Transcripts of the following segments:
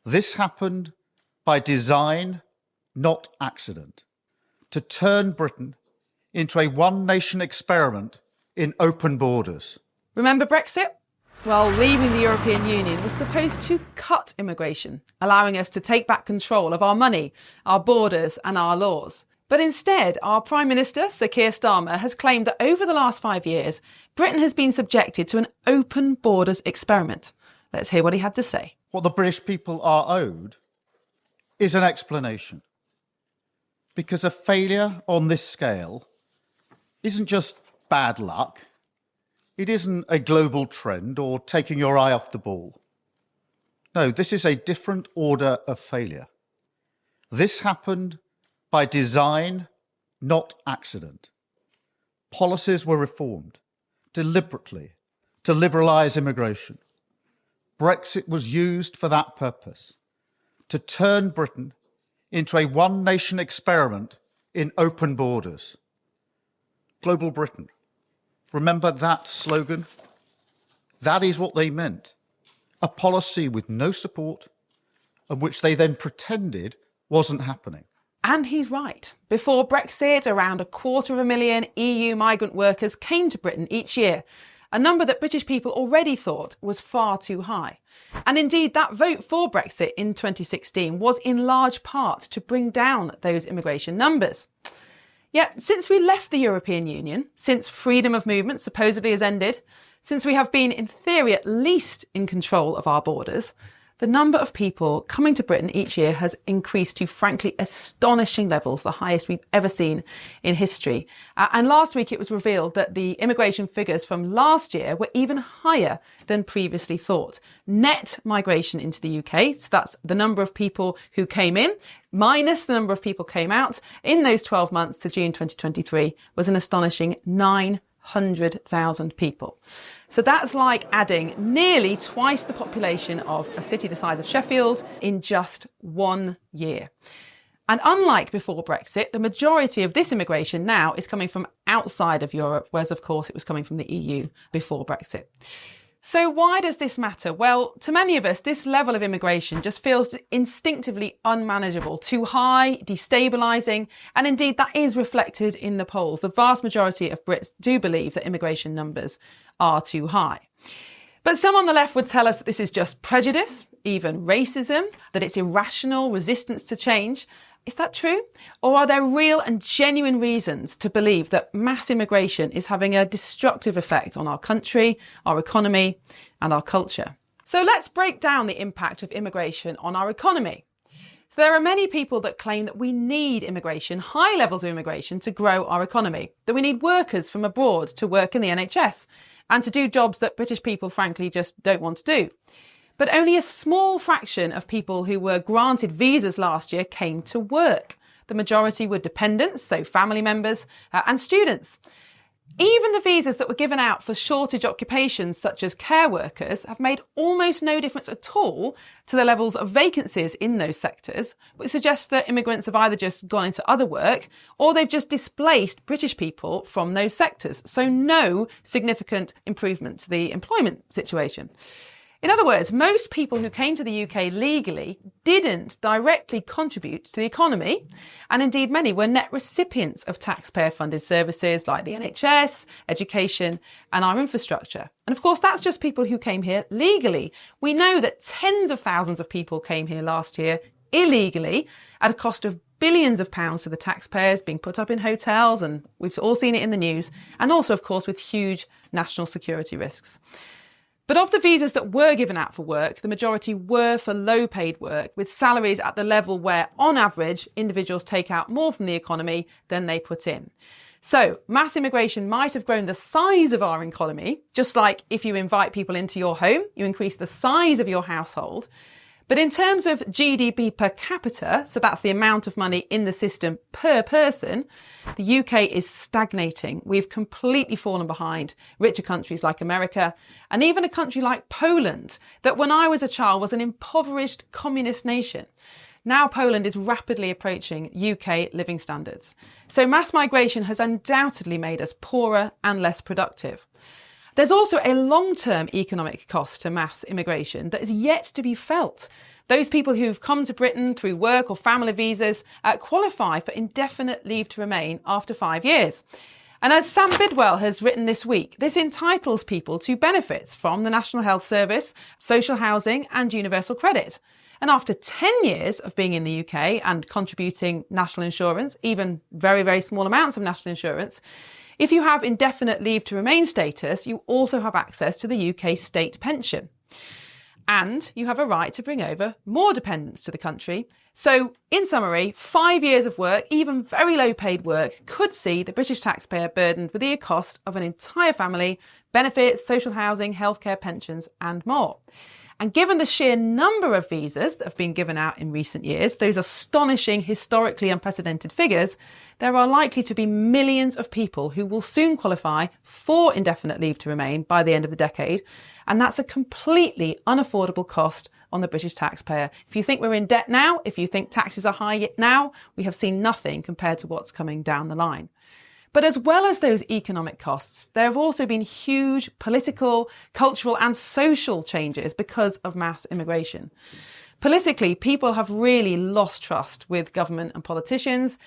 This happened by design, not accident, to turn Britain into a one-nation experiment in open borders. Remember Brexit? Well, leaving the European Union was supposed to cut immigration, allowing us to take back control of our money, our borders and our laws. But instead, our Prime Minister, Sir Keir Starmer, has claimed that over the last 5 years, Britain has been subjected to an open borders experiment. Let's hear what he had to say. What the British people are owed is an explanation. Because a failure on this scale isn't just bad luck. It isn't a global trend or taking your eye off the ball. No, this is a different order of failure. This happened by design, not accident. Policies were reformed deliberately to liberalise immigration. Brexit was used for that purpose, to turn Britain into a one-nation experiment in open borders. Global Britain. Remember that slogan? That is what they meant. A policy with no support and which they then pretended wasn't happening. And he's right. Before Brexit, around 250,000 EU migrant workers came to Britain each year, a number that British people already thought was far too high. And indeed, that vote for Brexit in 2016 was in large part to bring down those immigration numbers. Yet, since we left the European Union, since freedom of movement supposedly has ended, since we have been, in theory, at least in control of our borders, the number of people coming to Britain each year has increased to, frankly, astonishing levels, the highest we've ever seen in history. And last week it was revealed that the immigration figures from last year were even higher than previously thought. Net migration into the UK, so that's the number of people who came in, minus the number of people came out in those 12 months to June 2023, was an astonishing 900,000 people. So that's like adding nearly twice the population of a city the size of Sheffield in just 1 year. And unlike before Brexit, the majority of this immigration now is coming from outside of Europe, whereas of course it was coming from the EU before Brexit. So why does this matter? Well, to many of us, this level of immigration just feels instinctively unmanageable, too high, destabilising, and indeed that is reflected in the polls. The vast majority of Brits do believe that immigration numbers are too high. But some on the left would tell us that this is just prejudice, even racism, that it's irrational resistance to change. Is that true? Or are there real and genuine reasons to believe that mass immigration is having a destructive effect on our country, our economy, and our culture? So let's break down the impact of immigration on our economy. So there are many people that claim that we need immigration, high levels of immigration, to grow our economy, that we need workers from abroad to work in the NHS and to do jobs that British people, frankly, just don't want to do. But only a small fraction of people who were granted visas last year came to work. The majority were dependents, so family members, and students. Even the visas that were given out for shortage occupations such as care workers have made almost no difference at all to the levels of vacancies in those sectors, which suggests that immigrants have either just gone into other work or they've just displaced British people from those sectors. So no significant improvement to the employment situation. In other words, most people who came to the UK legally didn't directly contribute to the economy, and indeed many were net recipients of taxpayer-funded services like the NHS, education and our infrastructure. And of course, that's just people who came here legally. We know that tens of thousands of people came here last year illegally at a cost of billions of pounds to the taxpayers, being put up in hotels, and we've all seen it in the news, and also, of course, with huge national security risks. But of the visas that were given out for work, the majority were for low-paid work, with salaries at the level where, on average, individuals take out more from the economy than they put in. So, mass immigration might have grown the size of our economy, just like if you invite people into your home, you increase the size of your household. But in terms of GDP per capita, so that's the amount of money in the system per person, the UK is stagnating. We've completely fallen behind richer countries like America and even a country like Poland, that when I was a child was an impoverished communist nation. Now Poland is rapidly approaching UK living standards. So mass migration has undoubtedly made us poorer and less productive. There's also a long-term economic cost to mass immigration that is yet to be felt. Those people who've come to Britain through work or family visas qualify for indefinite leave to remain after 5 years. And as Sam Bidwell has written this week, this entitles people to benefits from the National Health Service, social housing and universal credit. And after 10 years of being in the UK and contributing national insurance, even very, very small amounts of national insurance, if you have indefinite leave to remain status, you also have access to the UK state pension. And you have a right to bring over more dependents to the country. So, in summary, 5 years of work, even very low paid work, could see the British taxpayer burdened with the cost of an entire family, benefits, social housing, healthcare, pensions and more. And given the sheer number of visas that have been given out in recent years, those astonishing, historically unprecedented figures, there are likely to be millions of people who will soon qualify for indefinite leave to remain by the end of the decade. And that's a completely unaffordable cost on the British taxpayer. If you think we're in debt now, if you think taxes are high now, we have seen nothing compared to what's coming down the line. But as well as those economic costs, there have also been huge political, cultural and social changes because of mass immigration. Politically, people have really lost trust with government and politicians.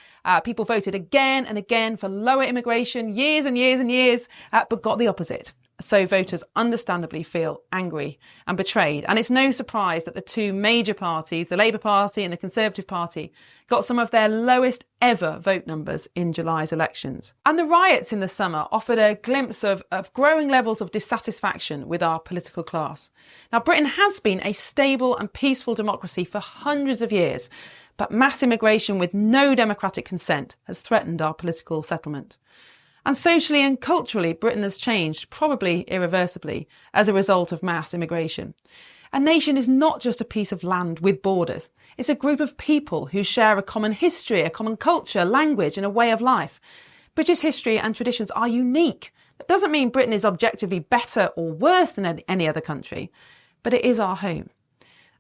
People voted again and again for lower immigration, years and years and years, but got the opposite. So voters understandably feel angry and betrayed. And it's no surprise that the two major parties, the Labour Party and the Conservative Party, got some of their lowest ever vote numbers in July's elections. And the riots in the summer offered a glimpse of growing levels of dissatisfaction with our political class. Now, Britain has been a stable and peaceful democracy for hundreds of years, but mass immigration with no democratic consent has threatened our political settlement. And socially and culturally, Britain has changed, probably irreversibly, as a result of mass immigration. A nation is not just a piece of land with borders. It's a group of people who share a common history, a common culture, language and a way of life. British history and traditions are unique. That doesn't mean Britain is objectively better or worse than any other country, but it is our home.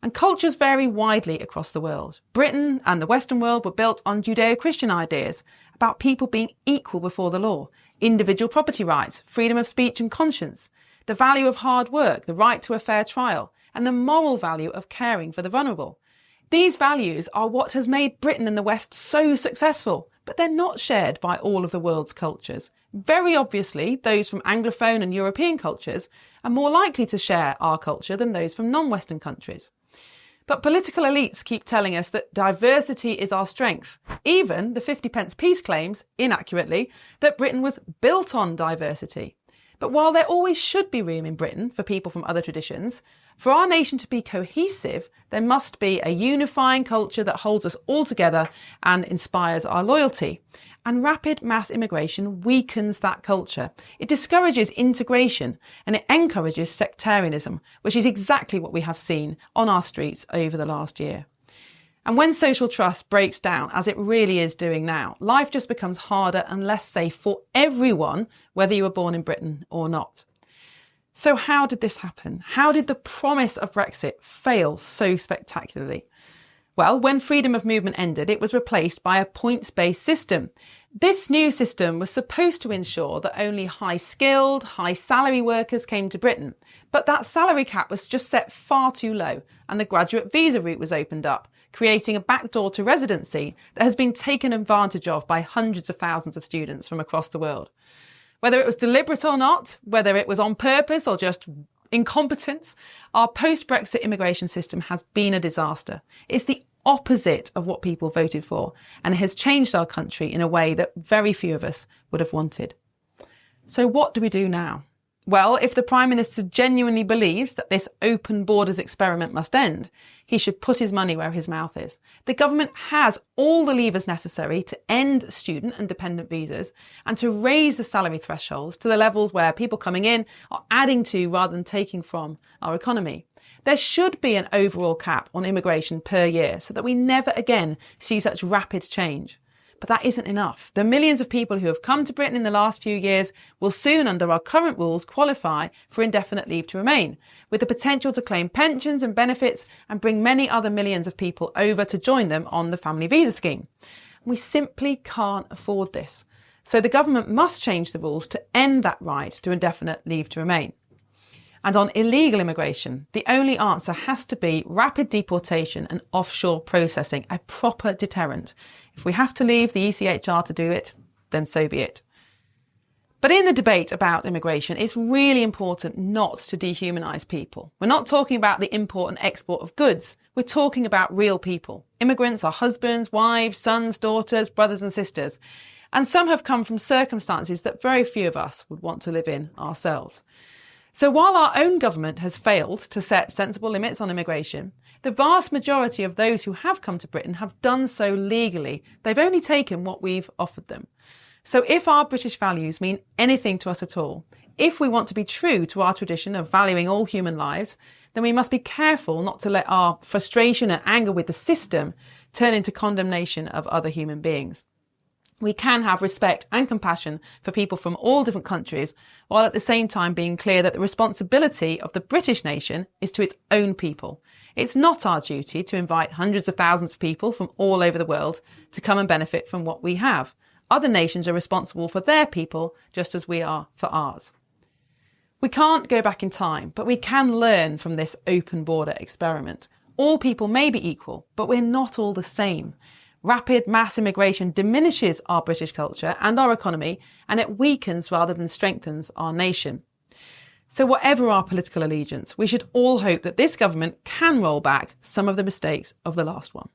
And cultures vary widely across the world. Britain and the Western world were built on Judeo-Christian ideas about people being equal before the law, individual property rights, freedom of speech and conscience, the value of hard work, the right to a fair trial, and the moral value of caring for the vulnerable. These values are what has made Britain and the West so successful, but they're not shared by all of the world's cultures. Very obviously, those from Anglophone and European cultures are more likely to share our culture than those from non-Western countries. But political elites keep telling us that diversity is our strength. Even the 50p piece claims, inaccurately, that Britain was built on diversity. But while there always should be room in Britain for people from other traditions, for our nation to be cohesive, there must be a unifying culture that holds us all together and inspires our loyalty. And rapid mass immigration weakens that culture. It discourages integration and it encourages sectarianism, which is exactly what we have seen on our streets over the last year. And when social trust breaks down, as it really is doing now, life just becomes harder and less safe for everyone, whether you were born in Britain or not. So how did this happen? How did the promise of Brexit fail so spectacularly? Well, when freedom of movement ended, it was replaced by a points-based system. This new system was supposed to ensure that only high-skilled, high-salary workers came to Britain. But that salary cap was just set far too low, and the graduate visa route was opened up, creating a backdoor to residency that has been taken advantage of by hundreds of thousands of students from across the world. Whether it was deliberate or not, whether it was on purpose or just incompetence, our post-Brexit immigration system has been a disaster. It's the opposite of what people voted for, and it has changed our country in a way that very few of us would have wanted. So what do we do now? Well, if the Prime Minister genuinely believes that this open borders experiment must end, he should put his money where his mouth is. The government has all the levers necessary to end student and dependent visas and to raise the salary thresholds to the levels where people coming in are adding to rather than taking from our economy. There should be an overall cap on immigration per year so that we never again see such rapid change. But that isn't enough. The millions of people who have come to Britain in the last few years will soon, under our current rules, qualify for indefinite leave to remain, with the potential to claim pensions and benefits and bring many other millions of people over to join them on the family visa scheme. We simply can't afford this. So the government must change the rules to end that right to indefinite leave to remain. And on illegal immigration, the only answer has to be rapid deportation and offshore processing, a proper deterrent. If we have to leave the ECHR to do it, then so be it. But in the debate about immigration, it's really important not to dehumanise people. We're not talking about the import and export of goods. We're talking about real people. Immigrants are husbands, wives, sons, daughters, brothers and sisters. And some have come from circumstances that very few of us would want to live in ourselves. So while our own government has failed to set sensible limits on immigration, the vast majority of those who have come to Britain have done so legally. They've only taken what we've offered them. So if our British values mean anything to us at all, if we want to be true to our tradition of valuing all human lives, then we must be careful not to let our frustration and anger with the system turn into condemnation of other human beings. We can have respect and compassion for people from all different countries, while at the same time being clear that the responsibility of the British nation is to its own people. It's not our duty to invite hundreds of thousands of people from all over the world to come and benefit from what we have. Other nations are responsible for their people just as we are for ours. We can't go back in time, but we can learn from this open border experiment. All people may be equal, but we're not all the same. Rapid mass immigration diminishes our British culture and our economy, and it weakens rather than strengthens our nation. So whatever our political allegiance, we should all hope that this government can roll back some of the mistakes of the last one.